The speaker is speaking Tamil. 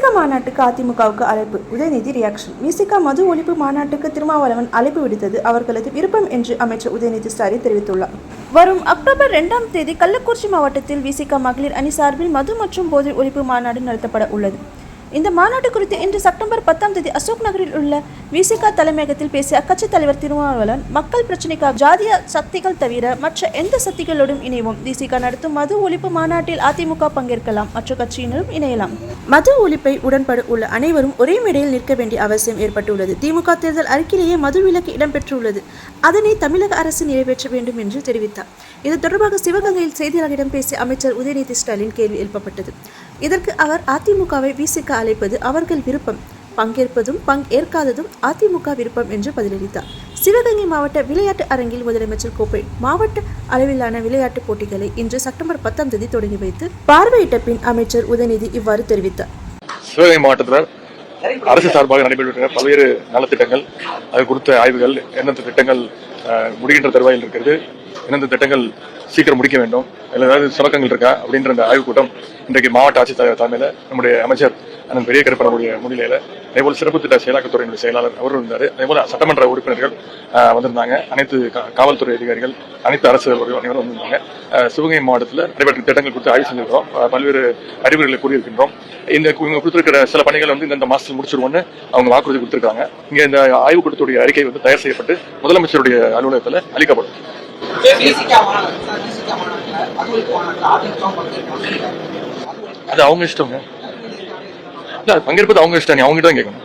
விசிக மாநாட்டுக்கு அதிமுகவுக்கு அழைப்பு. உதயநிதி ரியாக்ஷன். விசிக மது ஒழிப்பு மாநாட்டுக்கு திருமாவளவன் அழைப்பு விடுத்தது அவர்களது விருப்பம் என்று அமைச்சர் உதயநிதி ஸ்டாலின் தெரிவித்துள்ளார். வரும் அக்டோபர் 2ஆம் தேதி கள்ளக்குறிச்சி மாவட்டத்தில் விசிக மகளிர் அணி சார்பில் மது மற்றும் போதை ஒழிப்பு மாநாடு நடத்தப்பட உள்ளது. இந்த மாநாடு குறித்து இன்று செப்டம்பர் 10ஆம் தேதி அசோக் நகரில் உள்ள விசிக தலைமையகத்தில் பேசிய அக்கட்சி தலைவர் திருமாவளவன், மக்கள் பிரச்சினைக்காக ஜாதிய சக்திகள் தவிர மற்ற எந்த சக்திகளோடும் இணைவோம். விசிக நடத்தும் மது ஒழிப்பு மாநாட்டில் அதிமுக பங்கேற்கலாம், மற்ற கட்சியினரும் இணையலாம். மது ஒழிப்பை உடன்பட உள்ள அனைவரும் ஒரே மேடையில் நிற்க வேண்டிய அவசியம் ஏற்பட்டுள்ளது. திமுக தேர்தல் அறிக்கையிலேயே மது விலக்கு இடம்பெற்றுள்ளது. அதனை தமிழக அரசு நிறைவேற்ற வேண்டும் என்று தெரிவித்தார். இது தொடர்பாக சிவகங்கையில் செய்தியாளர்களிடம் பேசிய அமைச்சர் உதயநிதி ஸ்டாலின் கேள்வி எழுப்பப்பட்டது. இதற்கு அவர், அதிமுகவை விசிக அழைப்பது அவர்கள் விருப்பம், பங்கேற்பதும் பங்கேற்காததும் அதிமுக விருப்பம் என்று பதிலளித்தார். சிவகங்கை மாவட்ட விளையாட்டு அரங்கில் முதலமைச்சர் கோப்பை மாவட்ட அளவிலான விளையாட்டுப் போட்டிகளை இன்று செப்டம்பர் 10ஆம் தேதி தொடங்கி வைத்து பார்வையிட்ட பின் அமைச்சர் உதயநிதி இவ்வாறு தெரிவித்தார். சிவகங்கை மாவட்டத்தில் அரசு சார்பாக நடைபெற்ற பல்வேறு நலத்திட்டங்கள், அது குறித்த ஆய்வுகள், எந்தெந்த திட்டங்கள் முடிகின்ற தருவாயில் இருக்கிறது, எந்தெந்த திட்டங்கள் சீக்கிரம் முடிக்க வேண்டும், ஏதாவது சுணக்கங்கள் இருக்கா அப்படின்ற அந்த ஆய்வுக் கூட்டம் இன்றைக்கு மாவட்ட ஆட்சித்தலைவர் தலைமையில் நம்முடைய அமைச்சர் அண்ணன் பெரிய கருப்பனுடைய முன்னிலையில், அதேபோல் சிறப்பு திட்ட செயலாக்கத்துறையினுடைய செயலாளர் அவரும் இருந்தார். அதேபோல் சட்டமன்ற உறுப்பினர்கள் வந்திருந்தாங்க. அனைத்து காவல்துறை அதிகாரிகள், அனைத்து அரசு அனைவரும் வந்திருந்தாங்க. சிவகங்கை மாவட்டத்தில் நடைபெற்ற திட்டங்கள் குறித்து ஆய்வு செஞ்சிருக்கிறோம். பல்வேறு அறிவுரைகளை கூறியிருக்கின்றோம். இவங்க கொடுத்திருக்கிற சில பணிகள் இந்த மாசத்தில் முடிச்சிருவோம்னு அவங்க வாக்குறுதி கொடுத்திருக்காங்க. இங்க இந்த ஆய்வு கூட்டத்துடைய அறிக்கை தயார் செய்யப்பட்டு முதலமைச்சருடைய அலுவலகத்தில் அளிக்கப்படும். அது அவங்க இஷ்டங்க. பங்கேற்பது அவங்க இஷ்டம், அவங்க கிட்ட தான் கேட்கணும்.